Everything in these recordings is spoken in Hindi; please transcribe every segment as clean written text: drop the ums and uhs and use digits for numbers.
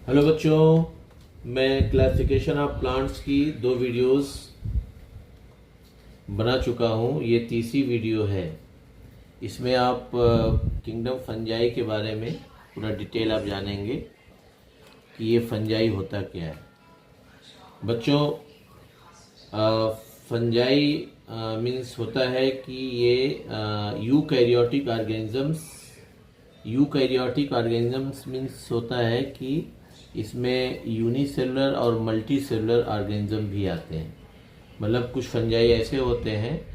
हेलो बच्चों, मैं क्लासिफिकेशन ऑफ प्लांट्स की 2 वीडियोस बना चुका हूँ। ये तीसरी वीडियो है। इसमें आप किंगडम फंजाई के बारे में पूरा डिटेल आप जानेंगे कि ये फंजाई होता क्या है। बच्चों, फंजाई मीन्स होता है कि ये यूकैरियोटिक ऑर्गेनिजम्स मीन्स होता है कि इसमें यूनिसेलुलर और मल्टी सेलुलर ऑर्गेनिज्म भी आते हैं। मतलब कुछ फंजाई ऐसे होते हैं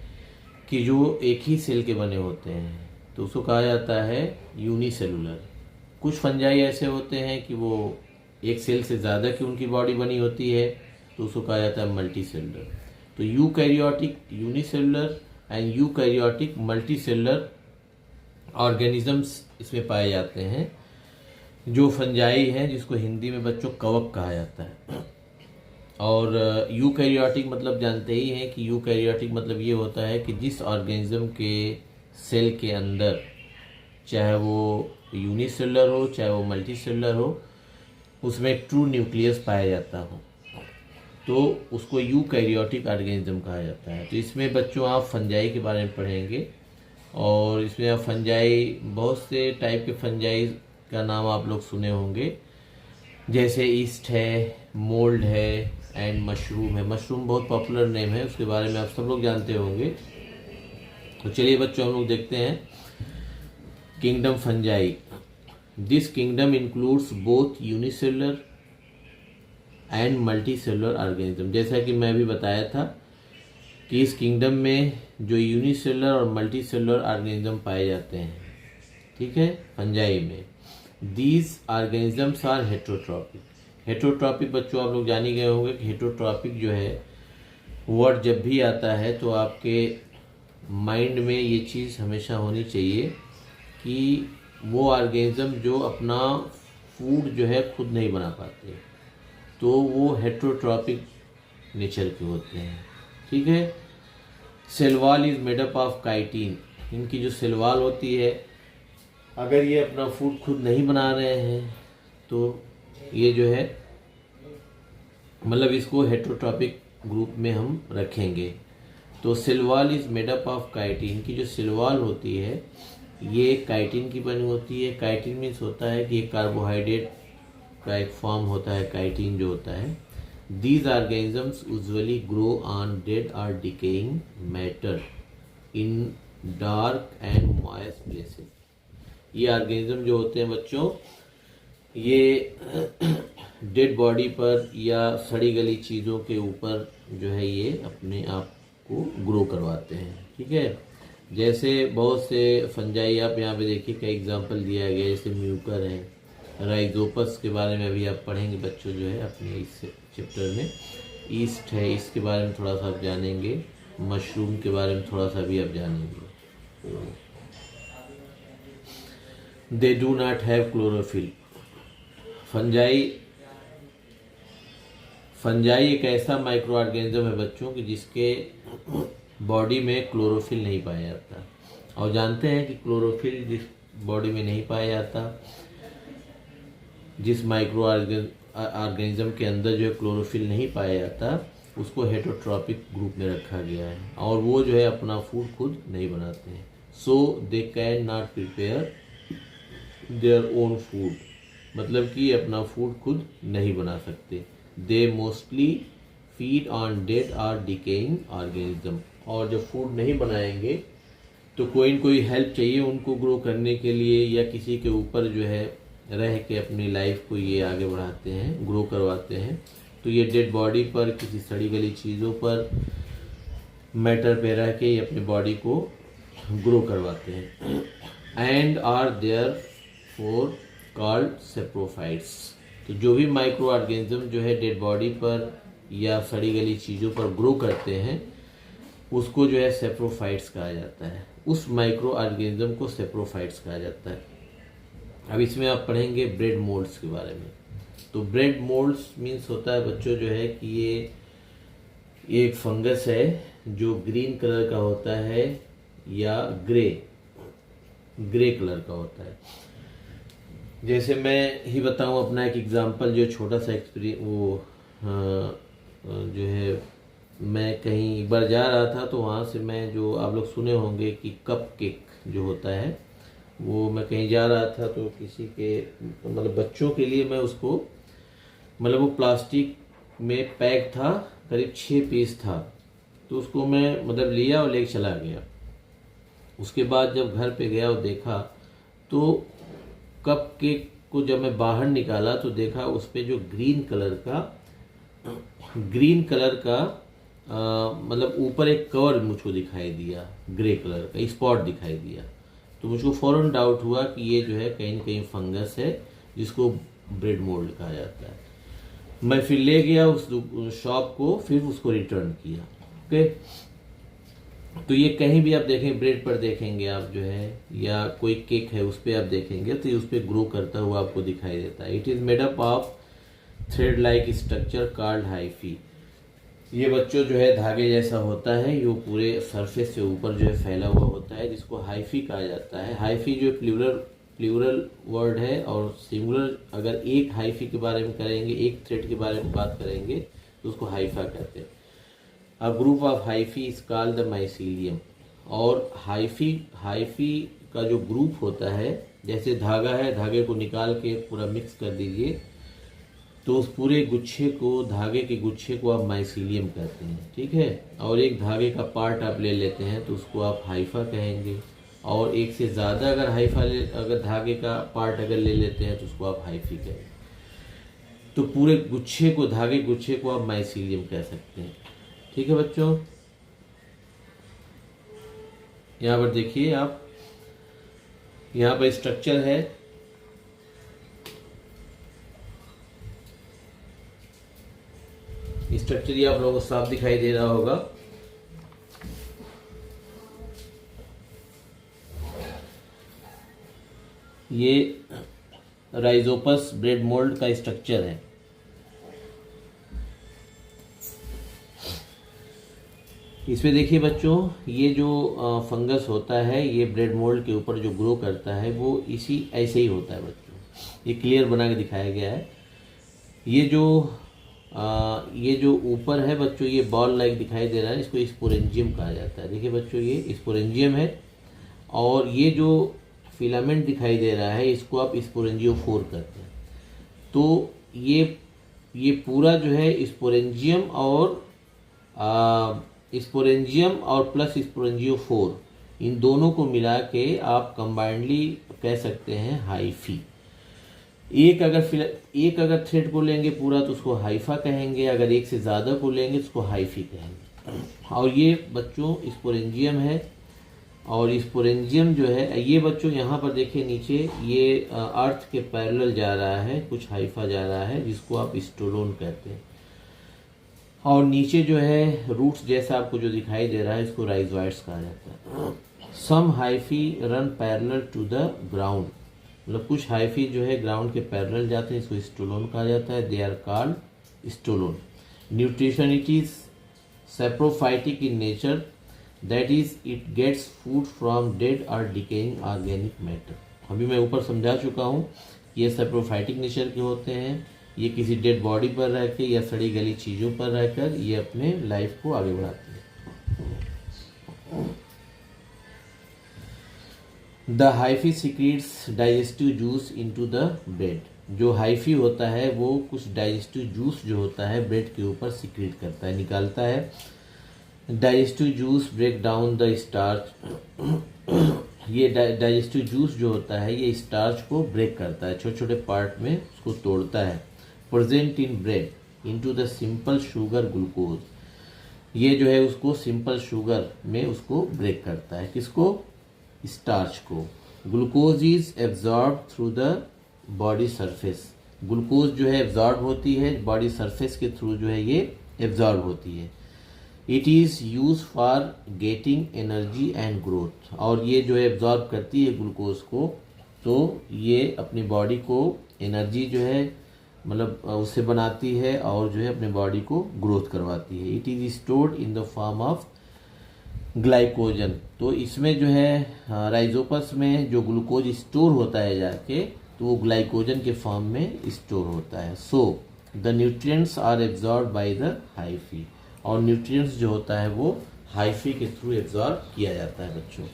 कि जो एक ही सेल के बने होते हैं, तो उसको कहा जाता है यूनिसेलुलर। कुछ फंजाई ऐसे होते हैं कि वो एक सेल से ज़्यादा की उनकी बॉडी बनी होती है, तो उसको कहा जाता है मल्टी सेलुलर। तो eukaryotic unicellular and eukaryotic multi cellular organisms इसमें पाए जाते हैं, जो फंजाई हैं, जिसको हिंदी में बच्चों कवक कहा जाता है। और यूकैरियोटिक मतलब जानते ही हैं कि यूकैरियोटिक मतलब ये होता है कि जिस ऑर्गेनिज्म के सेल के अंदर, चाहे वो यूनिसेलुलर हो चाहे वो मल्टी सेलुलर हो, उसमें ट्रू न्यूक्लियस पाया जाता हो, तो उसको यूकैरियोटिक ऑर्गेनिज्म कहा जाता है। तो इसमें बच्चों आप फंजाई के बारे में पढ़ेंगे, और इसमें आप फंजाई, बहुत से टाइप के फंजाई का नाम आप लोग सुने होंगे, जैसे ईस्ट है, मोल्ड है एंड मशरूम है। मशरूम बहुत पॉपुलर नेम है, उसके बारे में आप सब लोग जानते होंगे। तो चलिए बच्चों, हम लोग देखते हैं kingdom fungi. This kingdom includes both unicellular and multi cellular organism. जैसा कि मैं भी बताया था कि इस किंगडम में जो यूनिसेलुलर और मल्टी सेलुलर ऑर्गेनिज्म पाए जाते हैं, ठीक है, फंजाई में, these organisms are heterotrophic. Heterotrophic बच्चों आप लोग जान ही गए होंगे कि हेट्रोट्रॉपिक जो है वर्ड जब भी आता है तो आपके माइंड में ये चीज़ हमेशा होनी चाहिए कि वो ऑर्गेनिज्म जो अपना फूड जो है खुद नहीं बना पाते, तो वो हेट्रोट्रॉपिक नेचर के होते हैं, ठीक है। Cell wall is made up of chitin. इनकी जो सेल वॉल होती है, अगर ये अपना फूड खुद नहीं बना रहे हैं तो ये जो है, मतलब इसको हेट्रोट्रॉपिक ग्रुप में हम रखेंगे। तो cell wall is made up of chitin की जो सेल वॉल होती है, ये काइटिन की बनी होती है। काइटिन मीन्स होता है कि एक कार्बोहाइड्रेट का एक फॉर्म होता है काइटिन जो होता है। These organisms usually grow on dead और decaying matter in dark and moist places. ये ऑर्गेनिज्म जो होते हैं बच्चों, ये डेड बॉडी पर या सड़ी गली चीज़ों के ऊपर जो है ये अपने आप को ग्रो करवाते हैं, ठीक है। जैसे बहुत से फंजाई आप यहाँ पे देखिए, कई एग्जांपल दिया गया, जैसे म्यूकर है, राइजोपस के बारे में अभी आप पढ़ेंगे बच्चों जो है अपने इस चैप्टर में। ईस्ट है, इसके बारे में थोड़ा सा आप जानेंगे। मशरूम के बारे में थोड़ा सा भी आप जानेंगे। They do not have chlorophyll. Fungi एक ऐसा माइक्रो ऑर्गेनिज्म है बच्चों कि जिसके बॉडी में क्लोरोफिल नहीं पाया जाता। और जानते हैं कि क्लोरोफिल जिस बॉडी में नहीं पाया जाता, जिस माइक्रो ऑर्गेनिज्म के अंदर जो है क्लोरोफिल नहीं पाया जाता, उसको हेट्रोट्रॉपिक ग्रुप में रखा गया है, और वो जो है अपना फूड खुद नहीं बनाते हैं। So they can not prepare their own food, मतलब कि अपना फूड खुद नहीं बना सकते। They mostly feed on dead और डिकेइंग ऑर्गेनिज्म। और जब फूड नहीं बनाएंगे तो कोई न कोई हेल्प चाहिए उनको ग्रो करने के लिए, या किसी के ऊपर जो है रह के अपनी लाइफ को ये आगे बढ़ाते हैं, ग्रो करवाते हैं। तो ये डेड बॉडी पर, किसी सड़ी गली चीज़ों पर, मैटर पे रह के ये अपनी बॉडी को ग्रो करवाते हैं। And are therefore called saprophytes. तो जो भी माइक्रो ऑर्गेनिज्म जो है डेड बॉडी पर या सड़ी गली चीज़ों पर ग्रो करते हैं, उसको जो है सेप्रोफाइट्स कहा जाता है। उस माइक्रो ऑर्गेनिज्म को सेप्रोफाइट्स कहा जाता है। अब इसमें आप पढ़ेंगे ब्रेड मोल्ड्स के बारे में। तो ब्रेड मोल्ड्स मीन्स होता है बच्चों जो है कि ये एक फंगस है जो ग्रीन कलर का होता है या ग्रे कलर का होता है। जैसे मैं ही बताऊं अपना एक एग्जांपल, जो छोटा सा एक्सपीरियंस वो जो है, मैं कहीं एक बार जा रहा था तो वहाँ से मैं, जो आप लोग सुने होंगे कि कप केक जो होता है, वो मैं कहीं जा रहा था तो किसी के मतलब बच्चों के लिए मैं उसको, मतलब वो प्लास्टिक में पैक था, करीब 6 पीस था, तो उसको मैं मतलब लिया और लेके चला गया। उसके बाद जब घर पे गया और देखा तो कप केक को जब मैं बाहर निकाला तो देखा उस पे जो ग्रीन कलर का मतलब ऊपर एक कवर मुझको दिखाई दिया, ग्रे कलर का स्पॉट दिखाई दिया। तो मुझको फौरन डाउट हुआ कि ये जो है कहीं न कहीं फंगस है, जिसको ब्रेड मोल्ड कहा जाता है। मैं फिर ले गया उस शॉप को, फिर उसको रिटर्न किया। ओके, तो ये कहीं भी आप देखें, ब्रेड पर देखेंगे आप जो है, या कोई केक है उस पर आप देखेंगे तो ये उस पर ग्रो करता हुआ आपको दिखाई देता है। It is made up of thread like structure called hyphae. ये बच्चों जो है धागे जैसा होता है, ये पूरे सरफेस से ऊपर जो है फैला हुआ होता है, जिसको हाइफी कहा जाता है। हाइफी जो प्लूरल वर्ड है, और सिंगुलर अगर एक हाइफी के बारे में करेंगे, एक थ्रेड के बारे में बात करेंगे तो उसको हाइफा कहते हैं। A group of hyphae is called the mycelium. और हाइफी का जो ग्रुप होता है, जैसे धागा है, धागे को निकाल के पूरा मिक्स कर दीजिए तो उस पूरे गुच्छे को, धागे के गुच्छे को आप माइसीलियम कहते हैं, ठीक है। और एक धागे का पार्ट आप ले लेते हैं तो उसको आप हाइफा कहेंगे, और एक से ज़्यादा अगर धागे का पार्ट अगर ले लेते हैं तो उसको आप हाइफी कहेंगे। तो पूरे गुच्छे को, धागे गुच्छे को आप माइसीलियम कह सकते हैं, ठीक है बच्चों। यहाँ पर देखिए आप, यहाँ पर स्ट्रक्चर है, स्ट्रक्चर ये आप लोगों को साफ दिखाई दे रहा होगा। ये राइजोपस ब्रेड मोल्ड का स्ट्रक्चर है। इसमें देखिए बच्चों, ये जो फंगस होता है, ये ब्रेड मोल्ड के ऊपर जो ग्रो करता है वो इसी ऐसे ही होता है बच्चों। ये क्लियर बना के दिखाया गया है। ये जो ऊपर है बच्चों, ये बॉल लाइक दिखाई दे रहा है, इसको स्पोरेंजियम कहा जाता है। देखिए बच्चों, ये स्पोरेंजियम है, और ये जो फिलामेंट दिखाई दे रहा है, इसको आप स्पोरेंजियोफोर कहते हैं। तो ये पूरा जो है स्पोरेंजियम और प्लस स्पोरेंजियोफोर, इन दोनों को मिला के आप कंबाइंडली कह सकते हैं हाइफी। एक अगर थ्रेड को लेंगे पूरा तो उसको हाइफा कहेंगे, अगर एक से ज़्यादा को लेंगे तो उसको हाइफी कहेंगे। और ये बच्चों स्पोरेंजियम है, और स्पोरेंजियम जो है ये बच्चों, यहाँ पर देखिए नीचे, ये अर्थ के पैरेलल जा रहा है, कुछ हाइफा जा रहा है, जिसको आप स्टोलोन कहते हैं। और नीचे जो है रूट्स जैसा आपको जो दिखाई दे रहा है, इसको राइजोइड्स कहा जाता है। Some hyphae run parallel to the ground, मतलब कुछ हाइफी जो है ग्राउंड के पैरेलल जाते हैं, इसको स्टोलोन कहा जाता है। They are called stolon. Nutrition, it is saprophytic in nature, that is it gets food from dead और डिकेइंग ऑर्गेनिक मैटर। अभी मैं ऊपर समझा चुका हूँ, ये सैप्रोफाइटिक नेचर के होते हैं। ये किसी डेड बॉडी पर रह के या सड़ी गली चीज़ों पर रहकर ये अपने लाइफ को आगे बढ़ाते हैं। The hyphae secrets digestive juice into the bread. जो हाइफी होता है वो कुछ डाइजेस्टिव जूस जो होता है ब्रेड के ऊपर सीक्रेट करता है, निकालता है। Digestive juice break down the starch. ये डाइजेस्टिव जूस जो होता है ये स्टार्च को ब्रेक करता है, छोटे छोटे पार्ट में उसको तोड़ता है। Present in bread into the simple sugar glucose. ये जो है उसको सिंपल शुगर में उसको ब्रेक करता है, किसको? स्टार्च को। Glucose is absorb through the body surface. Glucose जो है एब्जॉर्ब होती है बॉडी सरफेस के थ्रू, जो है ये एब्जॉर्ब होती है। It is use for getting energy and growth. और ये जो है एब्जॉर्ब करती है ग्लूकोज को, तो ये अपनी बॉडी को एनर्जी जो है मतलब उससे बनाती है, और जो है अपने बॉडी को ग्रोथ करवाती है। It is stored in the form of glycogen. तो इसमें जो है राइजोपस में जो ग्लूकोज स्टोर होता है जाके, तो वो ग्लाइकोजन के फॉर्म में स्टोर होता है। So the nutrients are absorb by the hyphae, और न्यूट्रिएंट्स जो होता है वो हाइफी के थ्रू एब्जॉर्ब किया जाता है बच्चों।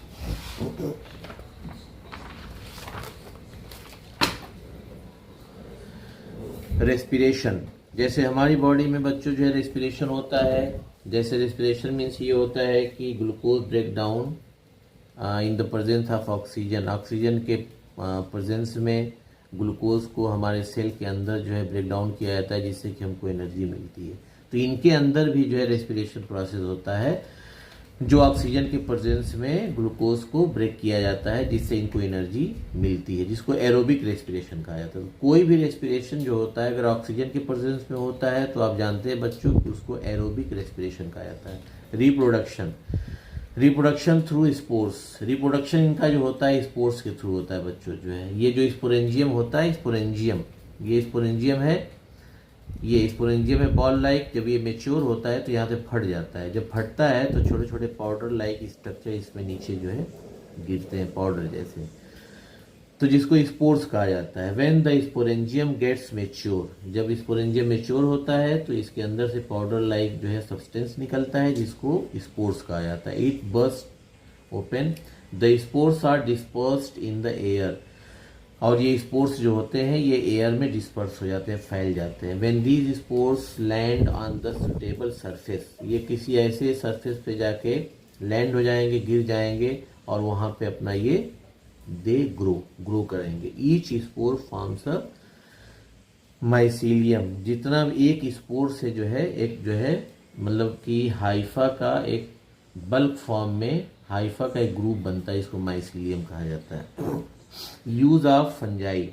रेस्पिरेशन, जैसे हमारी बॉडी में बच्चों जो है रेस्पिरेशन होता है, जैसे रेस्पिरेशन मीन्स ये होता है कि glucose break down in the presence of oxygen, oxygen के प्रेजेंस में ग्लूकोज को हमारे सेल के अंदर जो है ब्रेक डाउन किया जाता है, जिससे कि हमको एनर्जी मिलती है। तो इनके अंदर भी जो है रेस्पिरेशन प्रोसेस होता है, जो ऑक्सीजन के प्रेजेंस में ग्लूकोज को ब्रेक किया जाता है, जिससे इनको एनर्जी मिलती है, जिसको एरोबिक रेस्पिरेशन कहा जाता है। तो कोई भी रेस्पिरेशन जो होता है अगर ऑक्सीजन के प्रेजेंस में होता है तो आप जानते हैं बच्चों कि उसको एरोबिक रेस्पिरेशन कहा जाता है। Reproduction, reproduction through spores, reproduction इनका जो होता है स्पोर्स के थ्रू होता है बच्चों। जो है ये जो स्पोरेंजियम होता है, स्पोरेंजियम, ये स्पोरेंजियम है, ये स्पोरेंजियम है बॉल लाइक। जब ये मेच्योर होता है तो यहाँ से फट जाता है, जब फटता है तो छोटे छोटे पाउडर लाइक स्ट्रक्चर इसमें नीचे जो है गिरते हैं, पाउडर जैसे, तो जिसको स्पोर्स कहा जाता है। When the sporangium gets mature, जब स्पोरेंजियम मेच्योर होता है तो इसके अंदर से पाउडर लाइक जो है सब्सटेंस निकलता है, जिसको स्पोर्स कहा जाता है। It burst open, the spores are dispersed in the air, और ये स्पोर्स जो होते हैं ये एयर में डिस्पर्स हो जाते हैं, फैल जाते हैं। When these spores land on the suitable surface, ये किसी ऐसे सरफेस पे जाके लैंड हो जाएंगे, गिर जाएंगे, और वहाँ पे अपना ये दे ग्रो करेंगे। Each spore forms a mycelium, जितना एक स्पोर से जो है एक जो है मतलब कि हाइफा का एक बल्क फॉर्म में हाइफा का एक ग्रुप बनता है, इसको माइसीलियम कहा जाता है। Use of fungi,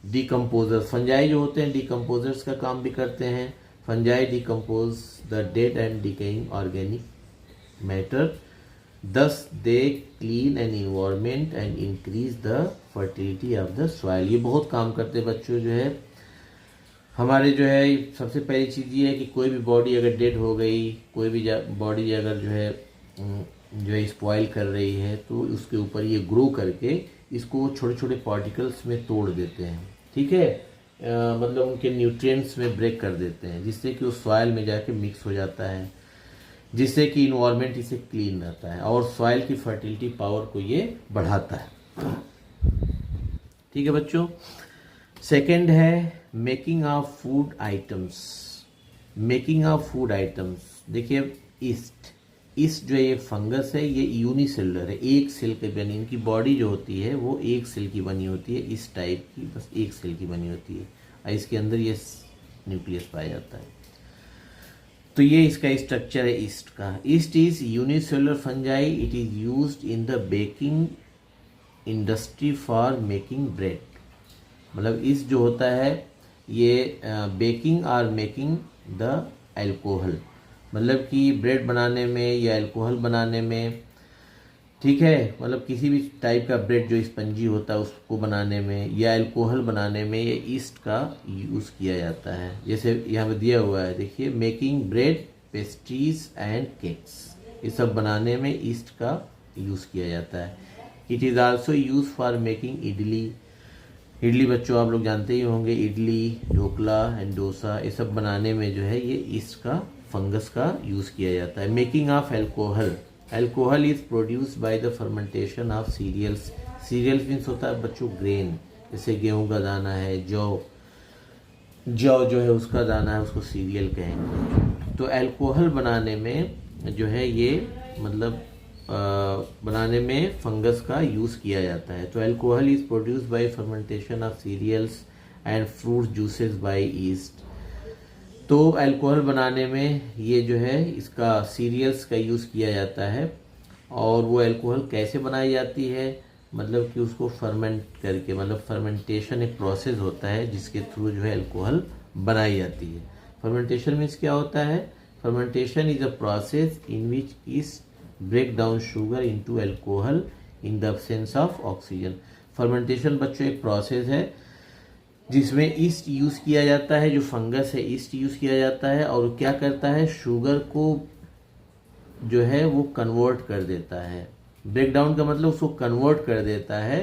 decomposers, fungi जो होते हैं डिकम्पोजर्स का काम भी करते हैं। Fungi decompose the dead and decaying organic matter, thus they clean an environment and increase the fertility of the soil. ये बहुत काम करते हैं बच्चों। जो है हमारे जो है सबसे पहली चीज़ ये है कि कोई भी बॉडी अगर डेड हो गई, कोई भी बॉडी अगर जो है स्पॉइल कर रही है, तो उसके ऊपर ये ग्रो करके इसको छोटे छोटे पार्टिकल्स में तोड़ देते हैं, ठीक है, मतलब उनके न्यूट्रिएंट्स में ब्रेक कर देते हैं, जिससे कि वो सॉइल में जाके मिक्स हो जाता है, जिससे कि इन्वायरमेंट इसे क्लीन रहता है और सॉइल की फर्टिलिटी पावर को ये बढ़ाता है। ठीक है बच्चों। सेकंड है making of food items. Making of food items, देखिए ईस्ट जो ये फंगस है ये यूनिसेलुलर है, एक सेल के बनी, इनकी बॉडी जो होती है वो एक सेल की बनी होती है, इस टाइप की बस एक सेल की बनी होती है, और इसके अंदर ये न्यूक्लियस पाया जाता है। तो ये इसका स्ट्रक्चर है ईस्ट का। East is unicellular fungi, it is used in the baking industry for making bread. मतलब ईस्ट जो होता है ये बेकिंग और मेकिंग द अल्कोहल, मतलब कि ब्रेड बनाने में या अल्कोहल बनाने में, ठीक है, मतलब किसी भी टाइप का ब्रेड जो स्पंजी होता है उसको बनाने में या अल्कोहल बनाने में ये ईस्ट का यूज़ किया जाता है। जैसे यहाँ पे दिया हुआ है, देखिए, making bread, pastries and cakes, ये सब बनाने में ईस्ट का यूज़ किया जाता है। It is also use for making idli. Idli बच्चों आप लोग जानते ही होंगे, इडली, ढोकला एंड डोसा, ये सब बनाने में जो है ये ईस्ट का फंगस का यूज़ किया जाता है। Making of alcohol, alcohol is produced by the fermentation of cereals. Cereals means होता है बच्चों ग्रेन, जैसे गेहूं का दाना है, जौ जो है उसका दाना है, उसको सीरियल कहेंगे। तो अल्कोहल बनाने में जो है ये मतलब बनाने में फंगस का यूज़ किया जाता है। तो alcohol is produced by fermentation of cereals and fruit juices by yeast. तो अल्कोहल बनाने में ये जो है इसका सीरियल्स का यूज़ किया जाता है। और वो अल्कोहल कैसे बनाई जाती है, मतलब कि उसको फर्मेंट करके, मतलब फर्मेंटेशन एक प्रोसेस होता है जिसके थ्रू जो है अल्कोहल बनाई जाती है। फर्मेंटेशन मीन्स क्या होता है? Fermentation is a process in which yeast break down sugar into alcohol in the absence of oxygen. Fermentation बच्चों एक प्रोसेस है जिसमें ईस्ट यूज़ किया जाता है, जो फंगस है ईस्ट यूज़ किया जाता है, और क्या करता है, शुगर को जो है वो कन्वर्ट कर देता है। ब्रेक डाउन का मतलब उसको कन्वर्ट कर देता है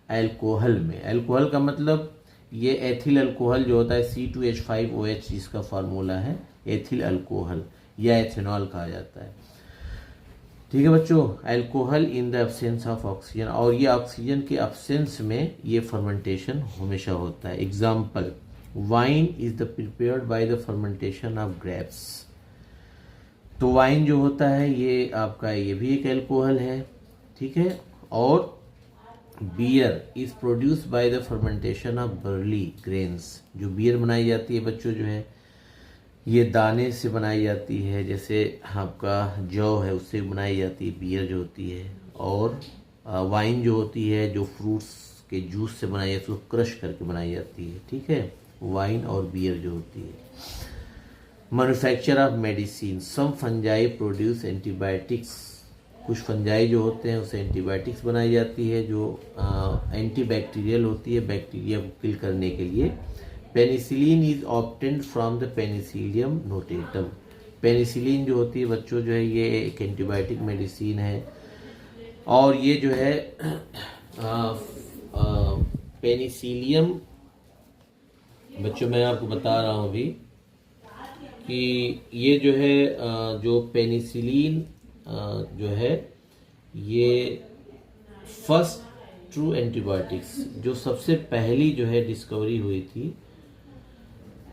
अल्कोहल में। अल्कोहल का मतलब ये एथिल अल्कोहल जो होता है C2H5OH जिसका फार्मूला है, एथिल अल्कोहल या एथेनॉल कहा जाता है। ठीक है बच्चों, alcohol in the absence of oxygen, और ये ऑक्सीजन के एब्सेंस में ये फर्मेंटेशन हमेशा होता है। Example, wine is the prepared by the fermentation of grapes. तो वाइन जो होता है ये आपका ये भी एक अल्कोहल है, ठीक है। और beer is produce by the fermentation of barley grains. जो बियर बनाई जाती है बच्चों जो है ये दाने से बनाई जाती है, जैसे आपका जौ है उससे बनाई जाती है बियर जो होती है। और वाइन जो होती है जो फ्रूट्स के जूस से बनाई जाती है उसको क्रश करके बनाई जाती है, ठीक है। वाइन और बियर जो होती है। Manufacture of medicine, some fungi produce antibiotics. कुछ फंजाई जो होते हैं उससे एंटीबायोटिक्स बनाई जाती है जो एंटीबैक्टीरियल होती है, बैक्टीरिया को किल करने के लिए। Penicillin is obtained from the Penicillium notatum. Penicillin जो होती है बच्चों जो है ये एक एंटीबायोटिक मेडिसिन है, और ये जो है पेनिसिलियम बच्चों मैं आपको बता रहा हूँ अभी कि ये जो है जो पेनिसिलिन जो है ये फर्स्ट ट्रू एंटीबायोटिक्स जो सबसे पहली जो है डिस्कवरी हुई थी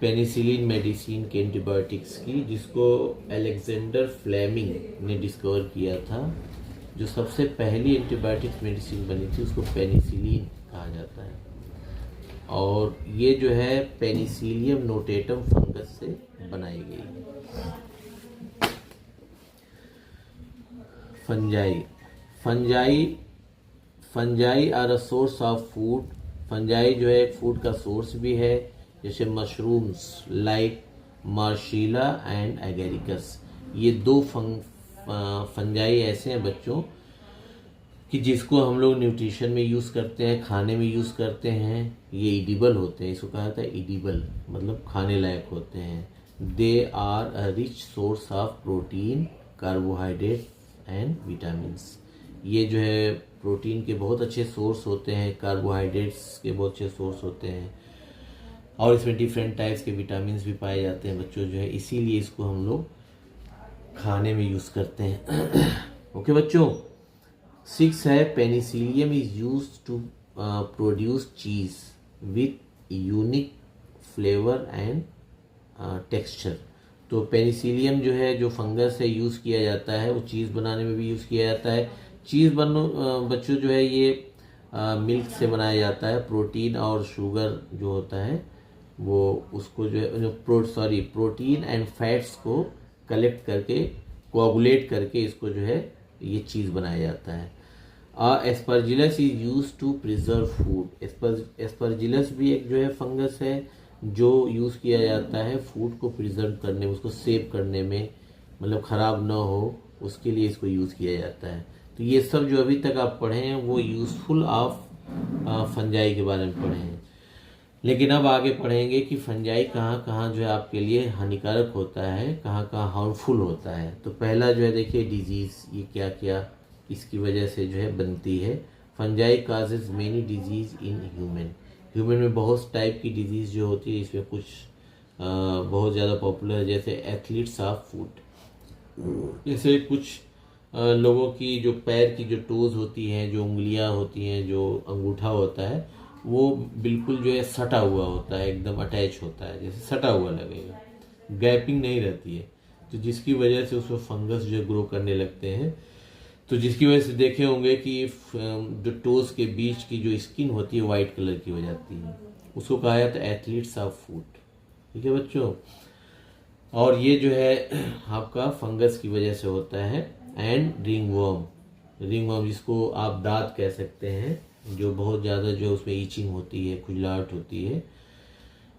पेनिसिलिन मेडिसिन के एंटीबायोटिक्स की, जिसको अलेक्जेंडर फ्लेमिंग ने डिस्कवर किया था। जो सबसे पहली एंटीबायोटिक्स मेडिसिन बनी थी उसको पेनिसिलिन कहा जाता है, और ये जो है पेनिसिलियम नोटेटम फंगस से बनाई गई। Fungi are a source of food. Fungi जो है फूड का सोर्स भी है, जैसे mushrooms like morchella and agaricus. ये दो फंजाई ऐसे हैं बच्चों कि जिसको हम लोग न्यूट्रिशन में यूज़ करते हैं, खाने में यूज़ करते हैं। ये इडिबल होते हैं, इसको कहा जाता है इडिबल, मतलब खाने लायक होते हैं। They are a rich source of protein, carbohydrate and vitamins. ये जो है प्रोटीन के बहुत अच्छे सोर्स होते हैं, कार्बोहाइड्रेट्स के बहुत अच्छे सोर्स होते हैं, और इसमें डिफरेंट टाइप्स के विटामिन्स भी पाए जाते हैं बच्चों जो है, इसीलिए इसको हम लोग खाने में यूज़ करते हैं। ओके बच्चों, 6 है penicillium is use to produce cheese with unique flavour and texture. तो पेनिसिलियम जो है जो फंगस से यूज़ किया जाता है वो चीज़ बनाने में भी यूज़ किया जाता है। चीज़ बच्चों जो है ये मिल्क से बनाया जाता है। प्रोटीन और शुगर जो होता है वो उसको जो है प्रोटीन एंड फैट्स को कलेक्ट करके कोआगुलेट करके इसको जो है ये चीज़ बनाया जाता है। Aspergillus is use to preserve food. Aspergillus भी एक जो है फंगस है जो यूज़ किया जाता है फूड को प्रिजर्व करने में, उसको सेव करने में, मतलब ख़राब ना हो उसके लिए इसको यूज़ किया जाता है। तो ये सब जो अभी तक आप पढ़े हैं वो यूज़फुल ऑफ फंजाई के बारे में पढ़े हैं, लेकिन अब आगे पढ़ेंगे कि फंजाई कहाँ कहाँ जो है आपके लिए हानिकारक होता है, कहाँ कहाँ हार्मफुल होता है। तो पहला जो है देखिए डिजीज़, ये क्या क्या इसकी वजह से जो है बनती है। Fungi causes many disease in human में बहुत टाइप की डिजीज़ जो होती है, इसमें कुछ बहुत ज़्यादा पॉपुलर है, जैसे एथलीट्स ऑफ फुट। जैसे कुछ लोगों की जो पैर की जो टोज़ होती हैं, जो उंगलियां होती हैं, जो अंगूठा होता है वो बिल्कुल जो है सटा हुआ होता है, एकदम अटैच होता है, जैसे सटा हुआ लगेगा, गैपिंग नहीं रहती है, तो जिसकी वजह से उसमें फंगस जो ग्रो करने लगते हैं। तो जिसकी वजह से देखे होंगे कि जो टोज के बीच की जो स्किन होती है वाइट कलर की हो जाती है, उसको कहा जाता है एथलीट्स ऑफ फुट। ठीक है बच्चों, और ये जो है आपका फंगस की वजह से होता है। एंड रिंगवर्म जिसको आप दांत कह सकते हैं, जो बहुत ज़्यादा जो उसमें ईचिंग होती है, खुजलाहट होती है,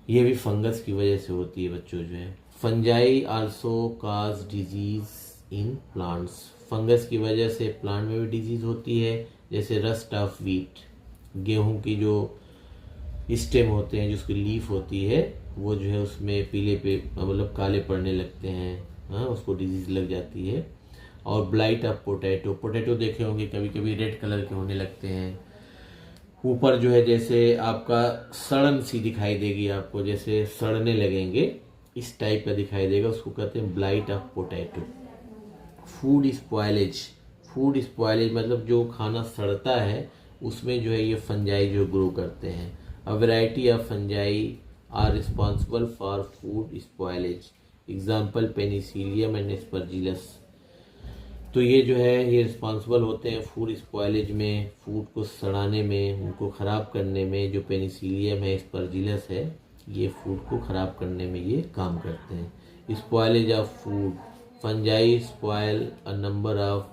ये भी फंगस की वजह से होती है बच्चों जो है। Fungi also cause disease in plants. Fungus की वजह से प्लांट में भी डिजीज होती है, जैसे रस्ट ऑफ व्हीट, गेहूं की जो स्टेम होते हैं, जो उसकी लीफ होती है वो जो है उसमें पीले पे मतलब काले पड़ने लगते हैं, हाँ उसको डिजीज लग जाती है। और ब्लाइट ऑफ पोटैटो देखे होंगे कभी कभी रेड कलर के होने लगते हैं, ऊपर जो है जैसे आपका सड़न सी दिखाई देगी, आपको जैसे सड़ने लगेंगे इस टाइप का दिखाई देगा, उसको कहते हैं blight of potato. Food spoilage, food spoilage मतलब जो खाना सड़ता है उसमें जो है ये फंजाई जो ग्रो करते हैं। A variety of fungi are responsible for food spoilage, example penicillium and aspergillus. तो ये जो है ये रिस्पॉन्सिबल होते हैं फूड स्पॉयलेज में, फूड को सड़ाने में, उनको ख़राब करने में। जो पेनिसिलियम है, एस्परजिलस है, ये फूड को ख़राब करने में ये काम करते हैं। Spoilage of food, fungi spoil a number of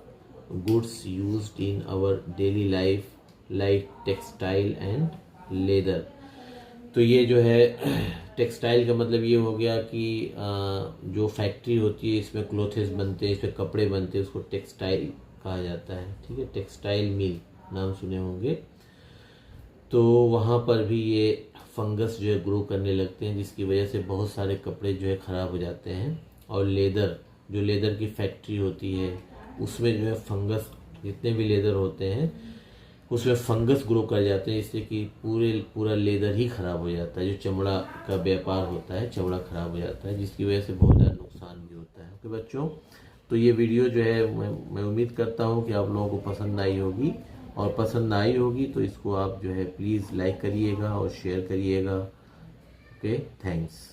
goods used in our daily life like textile and leather. तो ये जो है टेक्सटाइल का मतलब ये हो गया कि जो फैक्ट्री होती है इसमें क्लोथेस बनते हैं, इसमें कपड़े बनते हैं, उसको टेक्सटाइल कहा जाता है। ठीक है, टेक्सटाइल मिल नाम सुने होंगे। तो वहाँ पर भी ये फंगस जो है ग्रो करने लगते हैं, जिसकी वजह से बहुत सारे कपड़े जो है ख़राब हो जाते हैं। और लेदर, जो लेदर की फैक्ट्री होती है उसमें जो है फंगस, जितने भी लेदर होते हैं उसमें फंगस ग्रो कर जाते हैं, इससे कि पूरा लेदर ही ख़राब हो जाता है। जो चमड़ा का व्यापार होता है, चमड़ा ख़राब हो जाता है, जिसकी वजह से बहुत ज़्यादा नुकसान भी होता है। ओके बच्चों, तो ये वीडियो जो है मैं उम्मीद करता हूँ कि आप लोगों को पसंद आई होगी, और पसंद आई होगी तो इसको आप जो है प्लीज़ लाइक करिएगा और शेयर करिएगा। Okay, thanks.